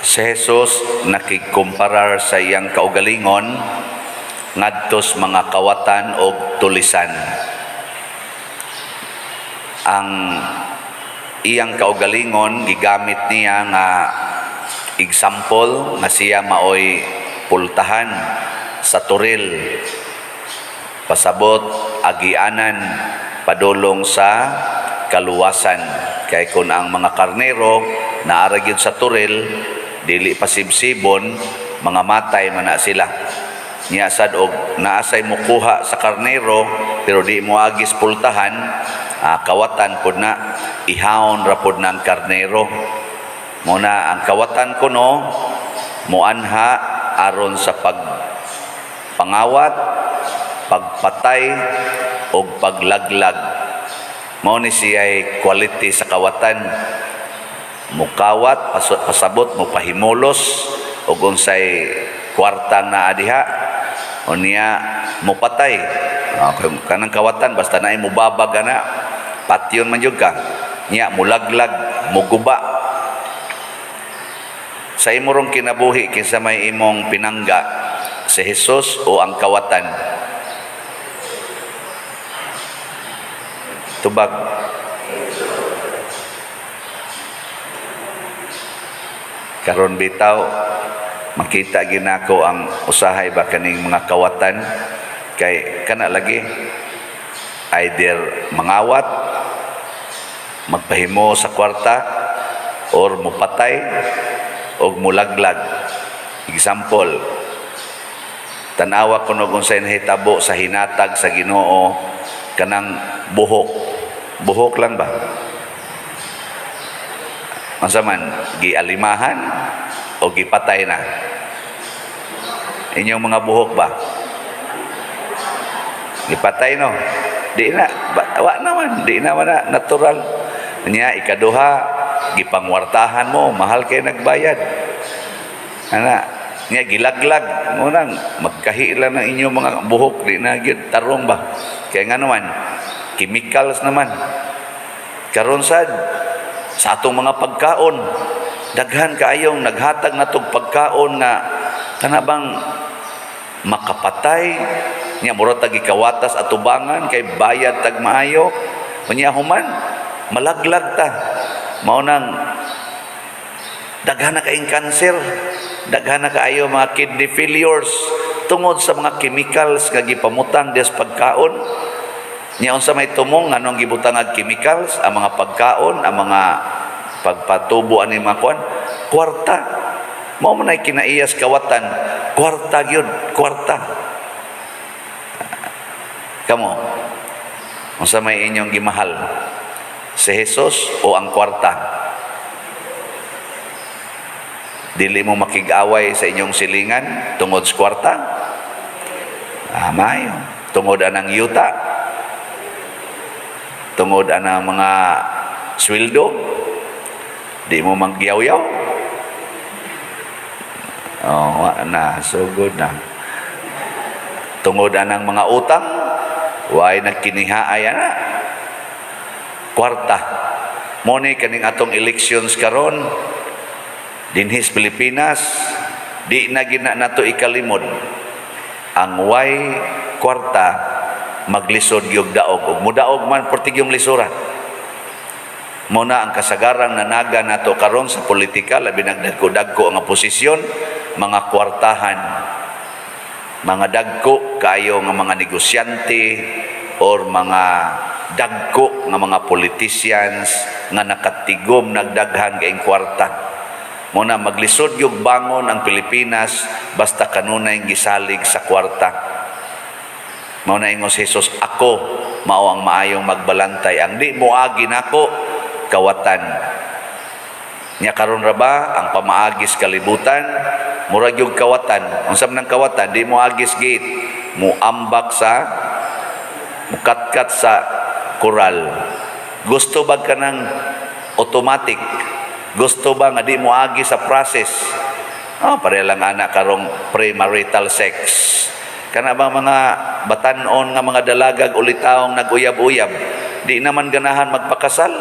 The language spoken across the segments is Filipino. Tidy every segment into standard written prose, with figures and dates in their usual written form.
Si Jesus nakikumparar sa iyang kaugalingon ngadtos mga kawatan o tulisan. Ang iyang kaugalingon gigamit niya nga example nga siya maoy pultahan sa turil, pasabot agianan padulong sa kaluwasan. Kay kun ang mga karnero naara gyud sa turil dili pasibsibon, mga matay man na sila. Nya sad og naasay mukuha sa karnero pero di mo agis pultahan, kawatan pud na ihawon ra pud ng karnero. Muna ang kawatan kuno muanha aron sa pagpangawat, pagpatay o paglaglag. Mao ni siya'y quality sa kawatan. Mukawat, pasabot, mupahimulos o unsay kwarta na adiha o niya mupatay. Kanang kawatan basta na mubabag na patyon man jud ka niya mulaglag, muguba. Sa imong kinabuhi kinsa may imong pinangga, si Jesus o ang kawatan? Tubag. Karon bitaw makita ginako ang usahay ba kaning mga kawatan kay kana lagi either mangawat, magpahimo sa kwarta or mupatay o mulaglag. Example, tanawa kuno kung sa nahitabo sa hinatag sa Ginoo kanang buhok lang ba? Unsa man gialimahan o gipatay na? Inyong mga buhok ba? Gipatay no? Di na, wa naman, di naman na natural. Nya ikaduha, gipangwartahan mo, mahal kay nagbayad. Ana, nya gilaglag mo nang magkahila ng inyong mga buhok, di na gyud tarong ba? Kaya nga naman, chemicals naman. Karon sad sa atong mga pagkaon, daghan kaayong naghatag na tog pagkaon nga kanabang makapatay nya mura tag ikawatas atubangan kay bayad tag maayo unya human malaglag ta. Mao nang daghan na kaayong cancer, daghan na kaayo mga kidney failures tungod sa mga chemicals nga gipamutang des pagkaon. Nya unsa may tumong nganong gibutang og chemicals ang mga pagkaon, ang mga pagpatubo ani mga kuan, kwarta. Mao man ay kinaiyas kawatan, kwarta gyud, kwarta. Kamo, unsa may inyong gimahal? Si Jesus o ang kwarta? Dili mo makig-away sa inyong silingan tungod sa kwarta? Mayo. Tungod anang yuta, tungod anang mga sweldo, di mo manggiyaw-yaw. Na, so good na. Tungod anang mga utang, way nagkinihaay na. Kwarta. Mo ni kaning atong elections karon dinhis Pilipinas, di na gina nato ikalimod ang way kwarta maglisod gyud daog ug mudaog man portigyong lisura. Muna ang kasagarang nanaga nato karon sa politika, labi nagdagko-dagko ang posisyon, mga kwartahan, mga dagko kayo nga mga negosyante or mga dagko nga mga politicians nga nakatigom nagdaghan kaayong kwarta. Muna maglisod yung bangon ang Pilipinas basta kanunay gisalig sa kwarta. Muna ingos Jesus, ako mao ang maayong magbalantay, ang di mo agi nako kawatan. Nya karon ra ba ang pamaagis kalibutan murag yung kawatan. Unsa man ang kawatan? Di mo agis gate, mo ambak sa mukatkat sa koral. Gusto ba ka ng automatic? Gusto ba nga di mo agi sa process? Pareha lang anak karong premarital sex. Kana ba mga batanon nga mga dalagag ulitaong naguyab-uyab, di naman ganahan magpakasal,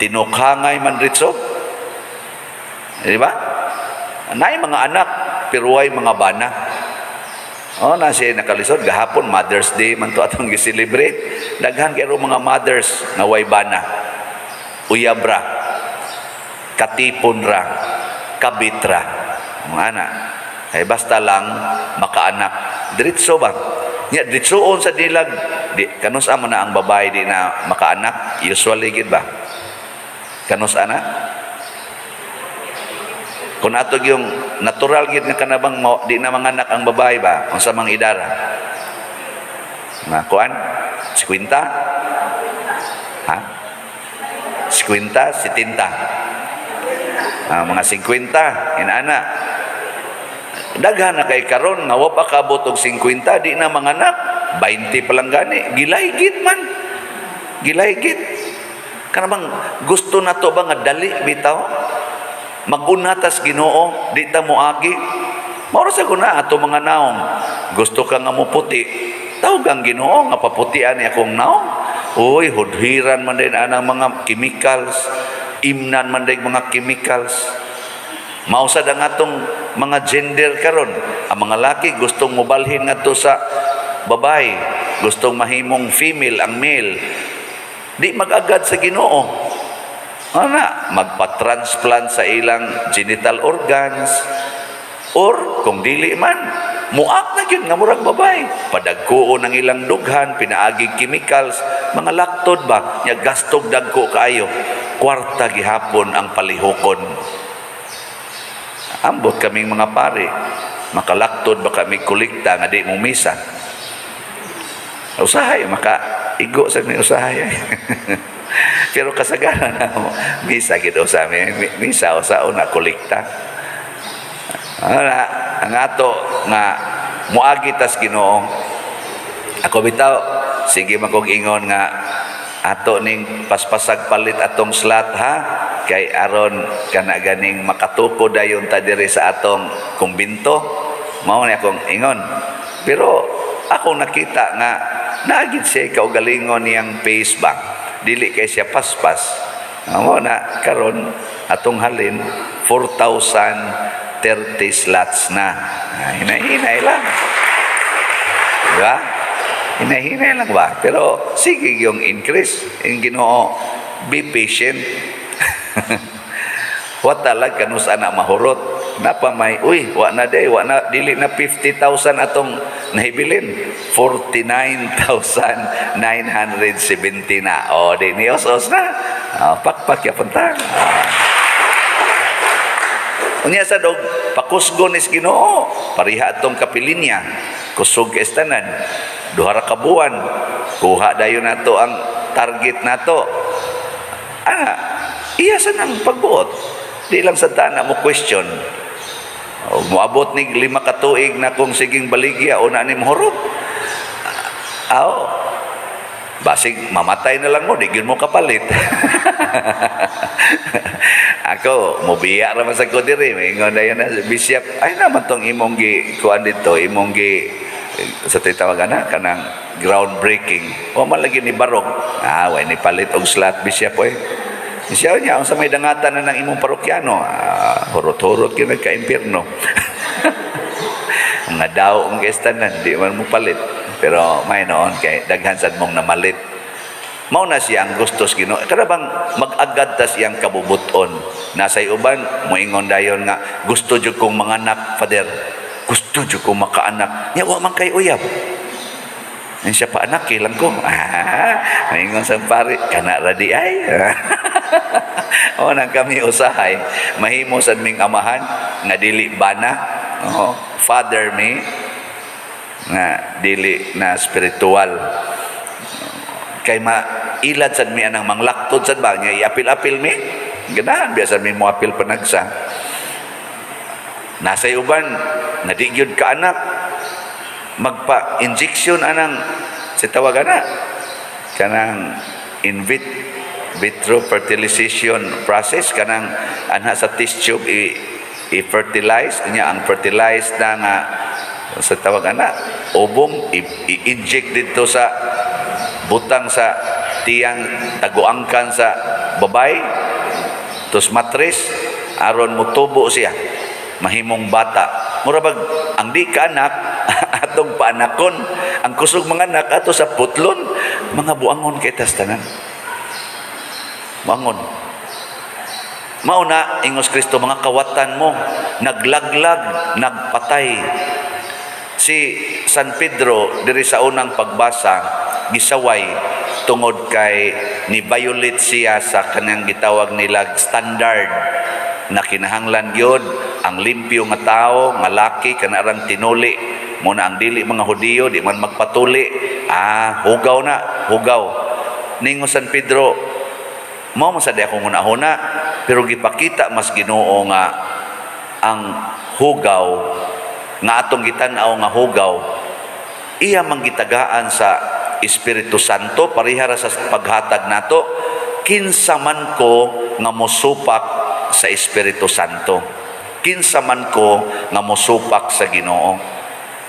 tinukhangay man ritso. Di ba? Nay mga anak, pero way mga bana. Oh, na siya nakalisod gahapon Mother's Day man to atong gi-celebrate. Daghan kay mga mothers nga way bana. Uyab ra, katipon ra, kabit ra. Mga anak. Ay basta lang makaanak. Diretso ba? Nya diretsoon sa dilag. Di kanus amo na ang babae di na makaanak, usually gid ba? Kanus ana? Kung atog yung natural gid nga kanabang di na manganak ang babae ba unsa mang idara nga kuan 50 ha 50 70 mga 50 inaana daghan na kay karon nga wa pa kabot og 50 di na manganak 20 pa lang gani gilaygit man gilaygit kanabang gusto na to ba nga dali bitaw magunatas Ginoo di ta moagi mao sa kuna ato mga naong gusto ka nga mo puti tawag ang Ginoo nga paputian ni akong naong uy hudhiran man din anang mga chemicals imnan man din mga chemicals mao sad ang atong mga gender karon ang mga laki gustong mobalhin ngadto sa babae gustong mahimong female ang male di magagad sa Ginoo ana magpa-transplant sa ilang genital organs or kung dili man muak na gyud nga murag babae padagkuon ang ilang dughan pinaagig chemicals mga laktod ba nya gastog dagko kaayo kwarta gihapon ang palihokon ambot kaming mga pare makalaktod ba kami kolekta nga di mo misa usahay maka igo sa ni usahay pero kasagaran na misa gito sa amin misa o sa una kolekta ang ato nga muagi tas Ginoo ako bitaw sige makog ingon nga ato ning paspasag palit atong slot ha kay aron kana ganing makatukod dayon ta diri sa atong kumbinto mao ni akong ingon pero ako nakita nga naagid siya kaugalingon niyang face bank dili kay siya paspas amo na karon atong halin 4,030 slots na hinahinay lang diba hinahinay lang ba pero sige yung increase yung Ginoo be patient wa talag kanus ana mahurot napa may uy wa na day wa na dili na 50,000 atong nahibilin 49,970 na o di ni os na pakpak ya punta unya sa dog pakusgon is Ginoo pariha atong kapilinya kusog ka estanan duha ra ka buwan kuha dayon nato ang target nato iya sa nang pagbuot di lang sa tana mo question moabot ni 5 ka tuig na kung siging baligya o na ni mohurot basig mamatay na lang mo di gyud mo kapalit ako mobiya ra man sa ko diri ingon dayon na bishop ay naman tong imong gi kuan dito imong gi sa tawag na kanang groundbreaking o man lagi ni barok way ni palit og slot bishop oy siya niya ang sa may dangatan na ng imong parokyano hurot-hurot yun nagka-impyerno nga daw ang estanan di man mo palit pero may noon kay daghan sad mong namalit mao na siya ang gustos Ginoo kada bang mag-agad ta siyang kabubuton nasay uban moingon dayon nga gusto jud kong manganak father gusto jud kong makaanak nya wa man kay uyab siya pa anak ilang ko moingon sa pare kana ra di ay o nang kami usahay mahimo sad ming amahan nga dili bana father me nga dili na spiritual kay mailad sad mi anang manglaktod sad ba nya iapil-apil mi ganahan biasa mi mo apil panagsa nasay uban nga di gyud ka anak magpa-injection anang sa tawag ana kanang vitro fertilization process kanang anha sa test tube i-fertilize niya ang fertilized na nga sa tawag ana ubong i-inject dito sa butang sa tiyang taguangkan sa babay tos matres aron mo tubo siya mahimong bata. Murabag ang di ka anak atong paanakon, ang kusog mga anak ato sa putlon, mga buangon kay tas tanan. Buangon. Mauna ingos Kristo, mga kawatan mo naglaglag, nagpatay. Si San Pedro diri sa unang pagbasa gisaway tungod kay ni violate siya sa kanang gitawag nila standard na kinahanglan gyud ang limpyo nga tao nga laki kanarang tinuli muna ang dili mga Hudiyo di man magpatuli. Hugaw na, hugaw. Ningo San Pedro, mao man sad ako hunahuna, pero gipakita mas Ginoo nga ang hugaw nga atong gitan-aw nga hugaw iya manggitagaan sa Espiritu Santo parihara sa paghatag nato kinsa man ko nga mosupak sa Espiritu Santo, kinsa man ko nga mosupak sa Ginoo.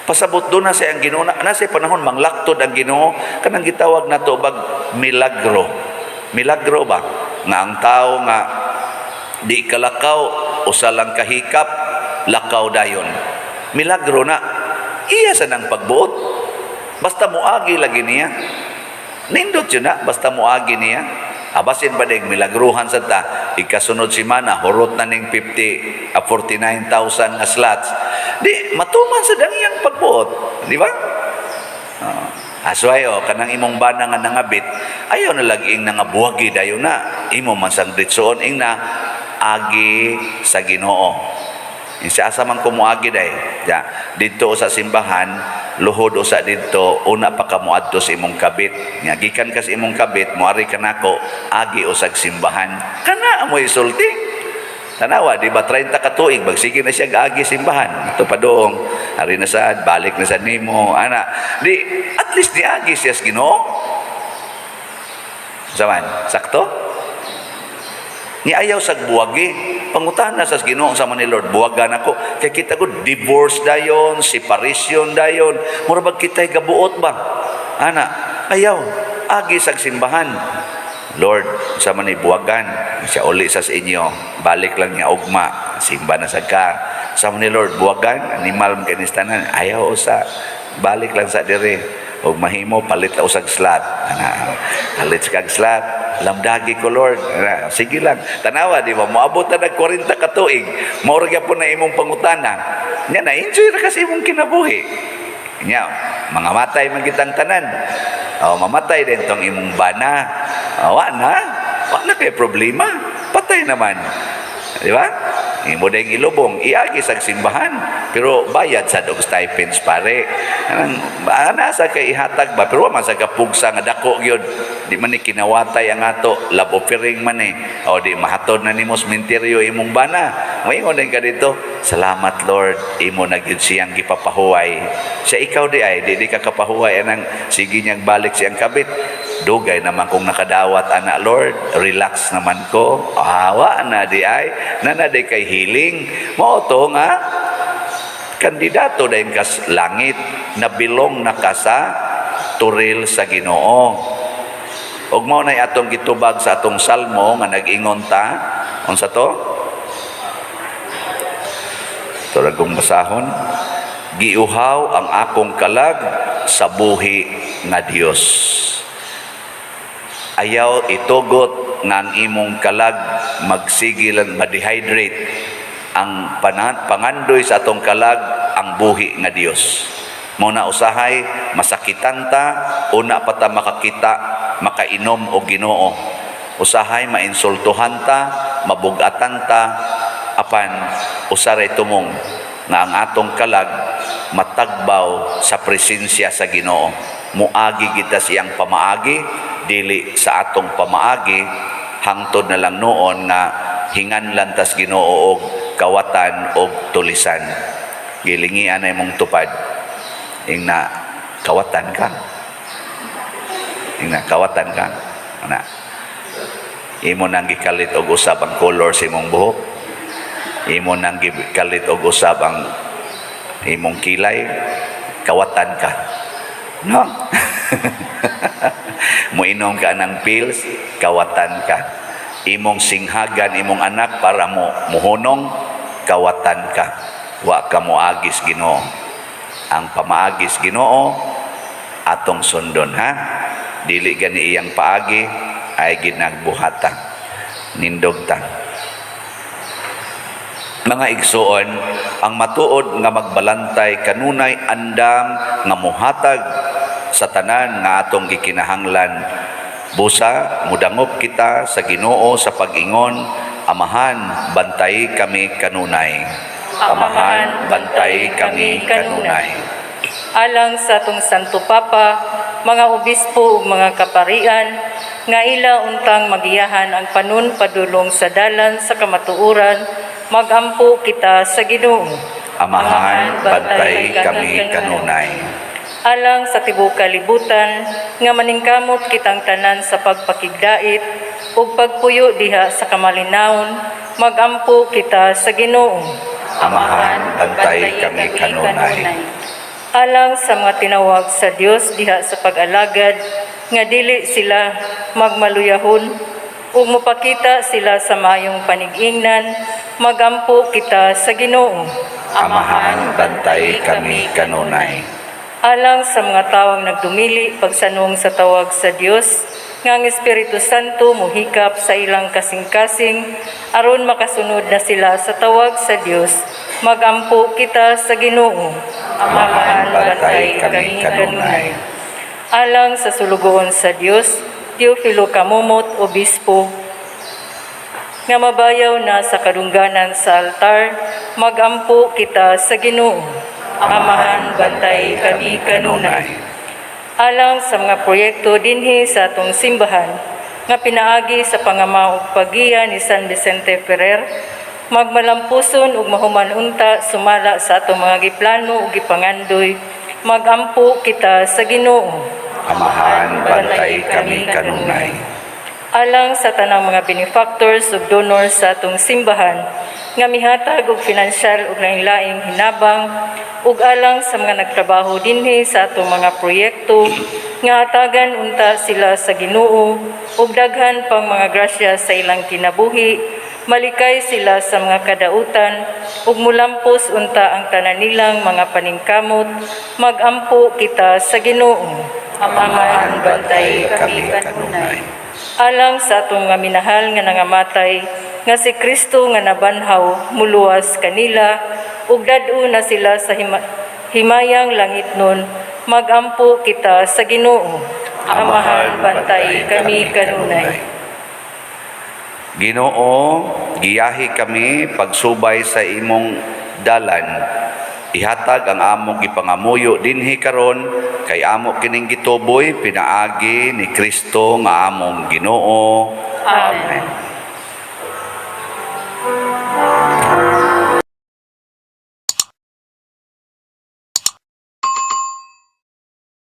Pasabot do na sa ang Ginoo na sa panahon manglaktod ang Ginoo kanang gitawag nato bag milagro. Milagro ba nga ang tao nga di kalakaw usa lang kahikap lakaw dayon. Milagro na iya sa nang pagbuot basta muagi lagi niya, nindot yun na basta muagi niya. Abasin ba ding milagruhan sa ta ikasunod simana hurot na ning 49,000 nga slots, di matuman sa dangyang pagbuot, di ba? Asway kanang imong bana nga nangabit ayaw na lagi ing nangabuhagi dayon na imo man sang ditsoon ing na agi sa Ginoo. Isa asa man kumuagi day. Dito sa simbahan, luhod usa dito, una pa ka moadto sa imong kabit. Nga gikan ka sa imong kabit, moari ka nako agi usag simbahan. Kana mo isulti. Tanawa, di ba 30 ka tuig bagsige na siya gaagi simbahan. Ito pa doong, ari na sad, balik na sad nimo, ana. Di at least niagi siya sa Ginoo. Saman, sakto? Ni ayaw sa buwagi pangutana sa Ginoo sa man ni Lord buwagan ako kay kita ko divorce dayon, separation dayon, murag kitay gabuot ba ana ayaw agi sa simbahan. Lord sa man ni buwagan siya uli sa inyo, balik lang niya ugma simba na sad ka sa man ni Lord buwagan animal man kanistanan ayaw usa balik lang sa dire ug mahimo palit la usag slot ana palit kag slot lamdagi ko Lord. Sige lang. Tanawa, di ba? Moabot na nag 40 ka tuig. Maurag po na imong pangutana. Nya na enjoy ra kasi imong kinabuhi. Nya, mga matay man kitang tanan. Mamatay din tong imong bana. Wa na kay problema. Patay naman. Di ba? Imo dayong ilubong, iagi sa simbahan, pero bayad sa dog stipends pare. Nasa kay ihatag ba, pero man sa kapugsa nga dako gyud. Di man ni kinawatay ang ato, love offering man o di mahatod na nimo sementeryo imong bana. Moingon din ka dito, salamat Lord, imo na gyud siyang gipapahuway. Sa ikaw di ay, di ka kapahuway anang sige niyang balik siyang kabit. Dugay naman kung nakadawat anak Lord, relax naman ko. Awa na di ay, nanaday kay healing. Mo to nga kandidato dayon kas langit na bilong na ka sa turil sa Ginoo. Ug mao nay atong gitubag sa atong salmo nga nag-ingon ta. Unsa to? Turagong basahon. Giuhaw ang akong kalag sa buhi nga Dios. Ayaw itugot nga ang imong kalag magsigilan ma-dehydrate ang pangandoy sa atong kalag ang buhi nga Dios. Muna usahay masakitan ta, una pa ta makakita makainom og Ginoo. Usahay mainsultuhan ta, mabugatan ta, apan usaray tumong nga ang atong kalag matagbaw sa presensya sa Ginoo. Muagi kita siyang pamaagi, dili sa atong pamaagi hangtod na lang noon nga hinganlan tas Ginoo og kawatan og tulisan. Gilingian ay mong tupad ing na kawatan ka. Ing na kawatan ka. Ana. Imo nang gikalit og usab ang color sa imong buhok. Imo nang gikalit og usab ang imong kilay. Kawatan ka. No? Muinom ka ng pills, kawatan ka. Imong singhagan imong anak para mo muhunong, kawatan ka. Wa ka moagis Ginoo. Ang pamaagis Ginoo atong sundon ha. Dili gani iyang paagi ay ginagbuhata. Nindog ta. Mga igsoon, ang matuod nga magbalantay kanunay andam nga muhatag sa tanan nga atong gikinahanglan. Busa, mudangop kita sa Ginoo sa pag-ingon, Amahan, bantay kami kanunay. Amahan, bantay kami kanunay. Alang sa atong Santo Papa, mga obispo ug mga kaparian, nga ila untang magiyahan ang panunpadulong sa dalan sa kamatuoran, magampo kita sa Ginoo. Amahan, bantay kami kanunay. Alang sa tibuok kalibutan, nga maningkamot kitang tanan sa pagpakigdait ug pagpuyo diha sa kamalinawon, magampo kita sa Ginoo. Amahan, bantay kami kanunay. Alang sa mga tinawag sa Dios diha sa pag-alagad, nga dili sila magmaluyahon ug mopakita sila sa mayong panigingnan, magampo kita sa Ginoo. Amahan, bantay kami kanunay. Alang sa mga tawang nagdumili pagsanong sa tawag sa Dios, nga ang Espiritu Santo muhikap sa ilang kasing-kasing aron makasunod na sila sa tawag sa Dios, magampo kita sa Ginoo. Amahan, bantay kami kanunay. Alang sa sulugoon sa Dios, Teofilo Kamumot, Obispo, nga mabayaw na sa kadungganan sa altar, magampo kita sa Ginoo. Amahan, bantay kami kanunay. Alang sa mga proyekto dinhi sa atong simbahan, nga pinaagi sa pangama ug pagiya ni San Vicente Ferrer, magmalampuson ug mahuman unta sumala sa atong mga giplano ug gipangandoy, magampo kita sa Ginoo. Amahan, bantay kami kanunay. Alang sa tanang mga benefactors ug donors sa atong simbahan, nga mihatag og pinansyal ug lain-laing hinabang, ug alang sa mga nagtrabaho dinhi sa atong mga proyekto, nga hatagan unta sila sa Ginoo ug daghan pang mga grasya sa ilang kinabuhi, malikay sila sa mga kadautan ug mulampos unta ang tanan nilang mga paningkamot, magampo kita sa Ginoo. Amahan, bantay kami kanunay. Alang sa atong nga minahal nga nangamatay, nga si Kristo nga nabanhaw, muluwas kanila, ug dad-o na sila sa himayang langitnon, magampo kita sa Ginoo. Amahan, bantay kami kanunay. Ginoo, giyahi kami pagsubay sa imong dalan. Ihatag ang among gipangamuyo dinhi karon kay amo kining gituboy pinaagi ni Kristo nga among Ginoo. Amen.